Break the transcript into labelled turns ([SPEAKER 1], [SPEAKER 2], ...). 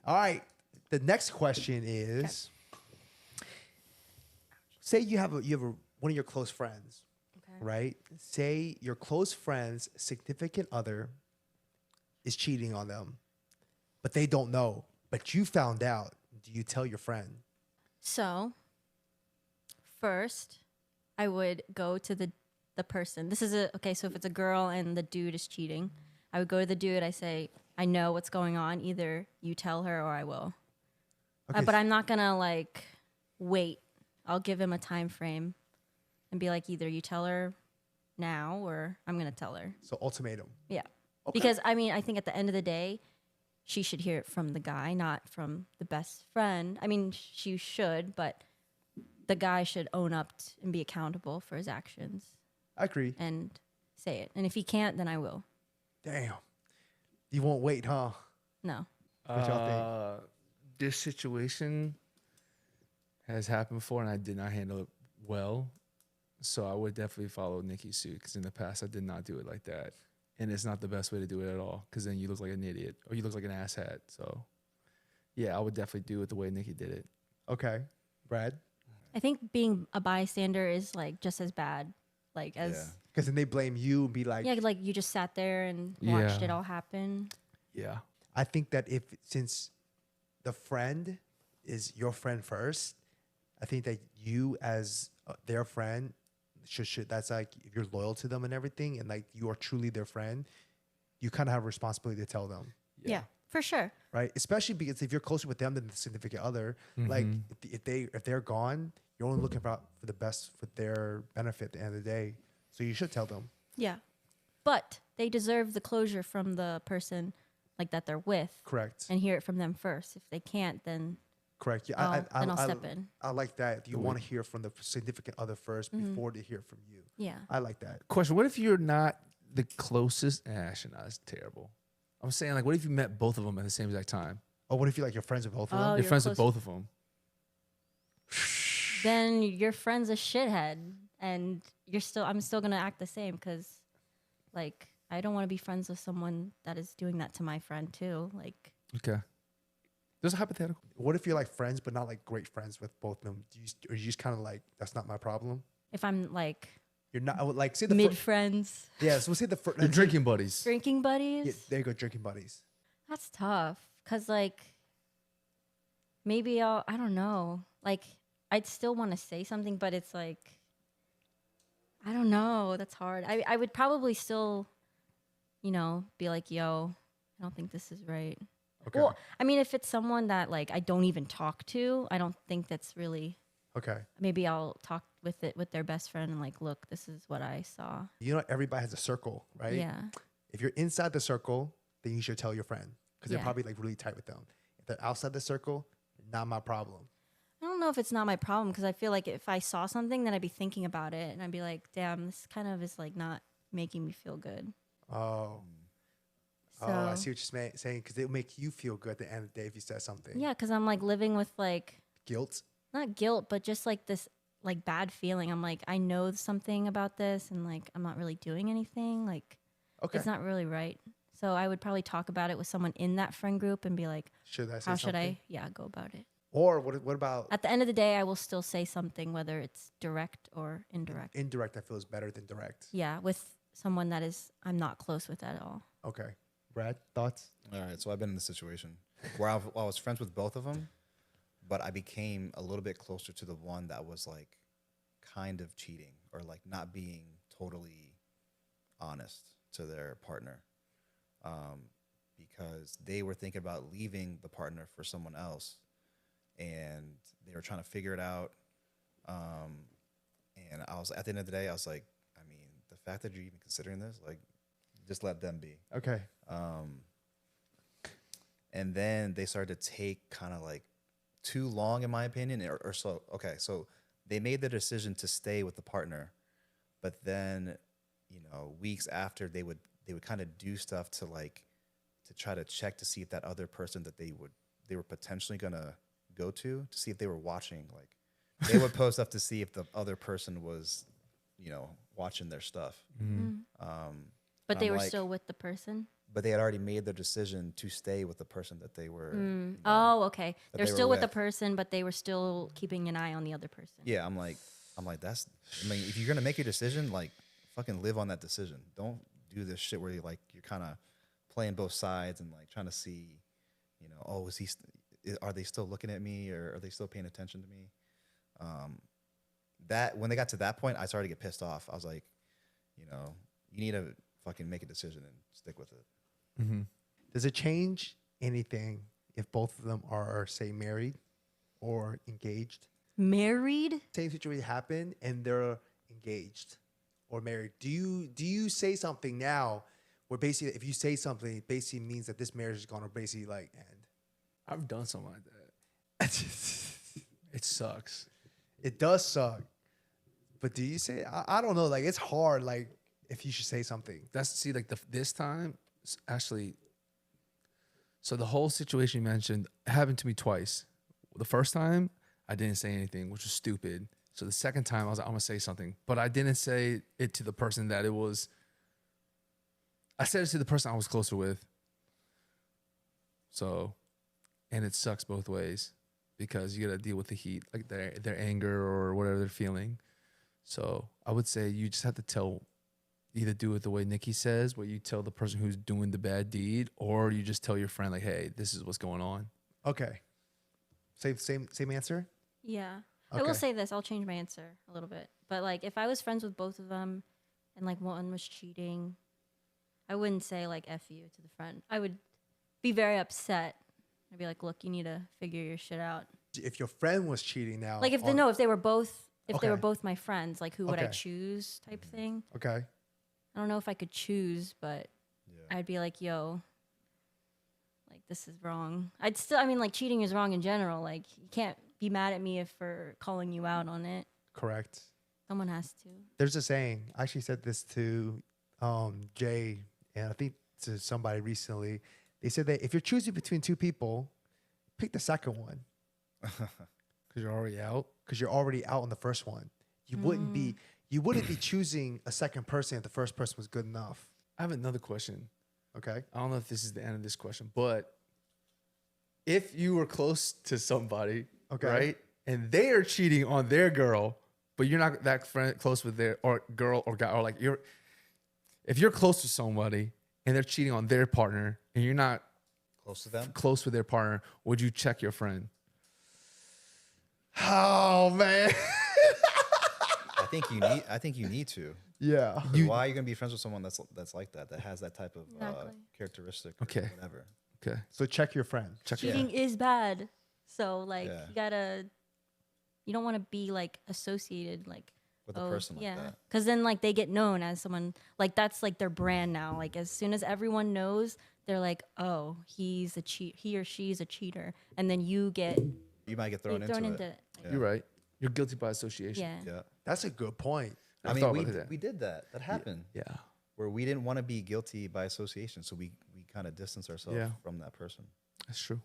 [SPEAKER 1] All right. The next question is: say you have one of your close friends, right? Say your close friend's significant other is cheating on them, but they don't know. But you found out. Do you tell your friend?
[SPEAKER 2] So, first, I would go to the person. This is okay. So if it's a girl and the dude is cheating, I would go to the dude. I say, I know what's going on. Either you tell her or I will.
[SPEAKER 1] Okay.
[SPEAKER 2] But I'm not gonna like wait. I'll give him a time frame and be like, either you tell her now or I'm gonna tell her.
[SPEAKER 1] So ultimatum.
[SPEAKER 2] Yeah.
[SPEAKER 1] Okay.
[SPEAKER 2] Because I mean, I think at the end of the day, she should hear it from the guy, not from the best friend. I mean, she should, but the guy should own up and be accountable for his actions
[SPEAKER 1] I agree.
[SPEAKER 2] and say it. And if he can't, then I will.
[SPEAKER 1] Damn. You won't wait, huh?
[SPEAKER 2] No.
[SPEAKER 1] What y'all think?
[SPEAKER 3] This situation has happened before, and I did not handle it well. So I would definitely follow Nikki's suit, because in the past I did not do it like that, and it's not the best way to do it at all. Because then you look like an idiot, or you look like an asshat. So, yeah, I would definitely do it the way Nikki did it.
[SPEAKER 1] Okay, Brad.
[SPEAKER 2] I think being a bystander is like just as bad, like as
[SPEAKER 1] Because then they blame you and be like,
[SPEAKER 2] yeah, like you just sat there and watched it all happen.
[SPEAKER 3] Yeah.
[SPEAKER 1] I think that since the friend is your friend first, I think that you as their friend should that's like, if you're loyal to them and everything, and like you are truly their friend, you kind of have a responsibility to tell them.
[SPEAKER 2] Yeah, for sure.
[SPEAKER 1] Right, especially because if you're closer with them than the significant other, like if they're gone, you're only looking for the best for their benefit at the end of the day. So you should tell them.
[SPEAKER 2] Yeah, but they deserve the closure from the person like that they're with.
[SPEAKER 1] Correct.
[SPEAKER 2] And hear it from them first. If they can't, then
[SPEAKER 1] Correct. Yeah,
[SPEAKER 2] then I'll step in.
[SPEAKER 1] I like that. You want to hear from the significant other first before they hear from you.
[SPEAKER 2] Yeah.
[SPEAKER 1] I like that.
[SPEAKER 3] Question: what if you're not the closest? Actually, no, that's terrible. I'm saying, like, what if you met both of them at the same exact time?
[SPEAKER 1] Oh, what if you're friends with both of
[SPEAKER 2] Oh,
[SPEAKER 1] them?
[SPEAKER 3] You're friends with both of them.
[SPEAKER 2] Then your friend's a shithead, and I'm still gonna act the same because, like, I don't want to be friends with someone that is doing that to my friend too. Like,
[SPEAKER 3] Okay. There's a hypothetical.
[SPEAKER 1] What if you're like friends but not like great friends with both of them? Or you just kind of like, that's not my problem?
[SPEAKER 2] if I'm like
[SPEAKER 1] You're not, I would like say the
[SPEAKER 2] mid friends,
[SPEAKER 1] yeah, so we'll say the first.
[SPEAKER 3] You're drinking buddies.
[SPEAKER 2] drinking buddies.
[SPEAKER 1] Yeah, there you go, drinking buddies.
[SPEAKER 2] That's tough because, like, maybe I don't know. Like, I'd still want to say something, but it's like, I don't know. That's hard. I would probably still, be like, yo, I don't think this is right.
[SPEAKER 1] Okay.
[SPEAKER 2] Well, I mean, if it's someone that, like, I don't even talk to, I don't think that's really,
[SPEAKER 1] Okay.
[SPEAKER 2] maybe I'll talk with their best friend and, like, look, this is what I saw.
[SPEAKER 1] You know, everybody has a circle, right?
[SPEAKER 2] Yeah.
[SPEAKER 1] If you're inside the circle, then you should tell your friend because they're
[SPEAKER 2] Yeah.
[SPEAKER 1] probably like really tight with them. If they're outside the circle, not my problem.
[SPEAKER 2] I don't know if it's not my problem because I feel like if I saw something, then I'd be thinking about it and I'd be like, damn, this kind of is like not making me feel good.
[SPEAKER 1] Oh.
[SPEAKER 2] So,
[SPEAKER 1] Oh, I see what you're saying because it'll make you feel good at the end of the day if you said something.
[SPEAKER 2] yeah, because I'm like living with like,
[SPEAKER 1] Guilt.
[SPEAKER 2] not guilt, but just like this like bad feeling. I'm like, I know something about this and like I'm not really doing anything. Like,
[SPEAKER 1] Okay.
[SPEAKER 2] it's not really right. So I would probably talk about it with someone in that friend group and be like,
[SPEAKER 1] Should I say
[SPEAKER 2] how
[SPEAKER 1] something?
[SPEAKER 2] should I, go about it?
[SPEAKER 1] Or what about
[SPEAKER 2] At the end of the day, I will still say something, whether it's direct or indirect.
[SPEAKER 1] indirect? I feel is better than direct.
[SPEAKER 2] Yeah, with someone that I'm not close with at all.
[SPEAKER 1] Okay. Brad, thoughts?
[SPEAKER 4] All right, so I've been in this situation where I was friends with both of them, but I became a little bit closer to the one that was like kind of cheating or like not being totally honest to their partner, because they were thinking about leaving the partner for someone else, and they were trying to figure it out. And I was, at the end of the day, I was like, I mean, the fact that you're even considering this, like, just let them be.
[SPEAKER 1] Okay.
[SPEAKER 4] And then they started to take kind of like too long, in my opinion, or so. Okay, so they made the decision to stay with the partner, but then, weeks after they would kind of do stuff to try to check to see if that other person that they were potentially gonna go to see if they were watching. Like, they would post stuff to see if the other person was, watching their stuff.
[SPEAKER 2] But they
[SPEAKER 4] I'm
[SPEAKER 2] were
[SPEAKER 4] like-
[SPEAKER 2] still with the person?
[SPEAKER 4] but they had already made their decision to stay with the person that they were.
[SPEAKER 2] Oh, okay.
[SPEAKER 4] that
[SPEAKER 2] They're
[SPEAKER 4] they were
[SPEAKER 2] still with the
[SPEAKER 4] with.
[SPEAKER 2] person, but they were still keeping an eye on the other person.
[SPEAKER 4] Yeah, I'm like, that's. I mean, if you're gonna make your decision, like, fucking live on that decision. Don't do this shit where you're kind of playing both sides and like trying to see, oh, are they still looking at me or are they still paying attention to me? That when they got to that point, I started to get pissed off. I was like, you need to fucking make a decision and stick with it.
[SPEAKER 3] Mm-hmm.
[SPEAKER 1] Does it change anything if both of them are, say, married or engaged?
[SPEAKER 2] Married?
[SPEAKER 1] Same situation happened and they're engaged or married. Do you say something now where basically if you say something, it basically means that this marriage is gonna basically like end?
[SPEAKER 3] I've done something like that. It sucks.
[SPEAKER 1] It does suck. But do you say it? I don't know. Like it's hard. Like if you should say something.
[SPEAKER 3] This time actually. So the whole situation you mentioned happened to me twice. The first time I didn't say anything, which was stupid. So the second time I was like, I'm gonna say something, but I didn't say it to the person that it was. I said it to the person I was closer with. So, and it sucks both ways because you gotta deal with the heat, like their anger or whatever they're feeling. So I would say you just have to either do it the way Nikki says, where you tell the person who's doing the bad deed, or you just tell your friend like, "Hey, this is what's going on."
[SPEAKER 1] Okay. Same answer?
[SPEAKER 2] Yeah. I
[SPEAKER 1] Okay.
[SPEAKER 2] will say this. I'll change my answer a little bit. But like if I was friends with both of them and like one was cheating, I wouldn't say like F you to the friend. I would be very upset. I'd be like, look, you need to figure your shit out.
[SPEAKER 1] If your friend was cheating now.
[SPEAKER 2] Like if they were both they were
[SPEAKER 1] Okay.
[SPEAKER 2] both my friends, like who would I
[SPEAKER 1] Okay.
[SPEAKER 2] choose type thing.
[SPEAKER 1] Okay.
[SPEAKER 2] I don't know if I could choose, but
[SPEAKER 4] Yeah.
[SPEAKER 2] I'd be like, yo, like this is wrong. Like cheating is wrong in general. Like you can't be mad at me for calling you out on it.
[SPEAKER 1] Correct.
[SPEAKER 2] Someone has to.
[SPEAKER 1] There's a saying. I actually said this to Jay and I think to somebody recently. They said that if you're choosing between two people, pick the second one
[SPEAKER 3] Because you're already out.
[SPEAKER 1] because you're already out on the first one. You wouldn't be choosing a second person if the first person was good enough.
[SPEAKER 3] I have another question.
[SPEAKER 1] Okay.
[SPEAKER 3] I don't know if this is the end of this question, but if you were close to somebody,
[SPEAKER 1] Okay.
[SPEAKER 3] right, and they are cheating on their girl, but you're not that close with their or girl or guy, or like if you're close to somebody and they're cheating on their partner and you're not
[SPEAKER 4] Close to them.
[SPEAKER 3] close with their partner, would you check your friend?
[SPEAKER 1] Oh man.
[SPEAKER 4] I think you need to.
[SPEAKER 1] Yeah.
[SPEAKER 4] 'Cause why are you gonna be friends with someone that's like that has that type of
[SPEAKER 2] Exactly.
[SPEAKER 4] characteristic? Or
[SPEAKER 3] Okay.
[SPEAKER 4] Whatever.
[SPEAKER 3] Okay.
[SPEAKER 1] So check your friend.
[SPEAKER 3] Check
[SPEAKER 2] Cheating is bad. So like
[SPEAKER 4] Yeah.
[SPEAKER 2] you don't want to be like associated like
[SPEAKER 4] With a person like that.
[SPEAKER 2] because then like they get known as someone like that's like their brand now. Like as soon as everyone knows, they're like, oh, he or she's a cheater, and then you get
[SPEAKER 4] You might get thrown into it.
[SPEAKER 2] like,
[SPEAKER 3] You're right. You're guilty by association.
[SPEAKER 2] yeah.
[SPEAKER 4] Yeah.
[SPEAKER 1] That's a good point.
[SPEAKER 4] I
[SPEAKER 3] I've
[SPEAKER 4] mean,
[SPEAKER 3] thought
[SPEAKER 4] we
[SPEAKER 3] about that.
[SPEAKER 4] we did that. That happened.
[SPEAKER 3] Yeah.
[SPEAKER 4] Where we didn't want to be guilty by association, so we kind of distanced ourselves
[SPEAKER 3] Yeah.
[SPEAKER 4] from that person.
[SPEAKER 3] That's true.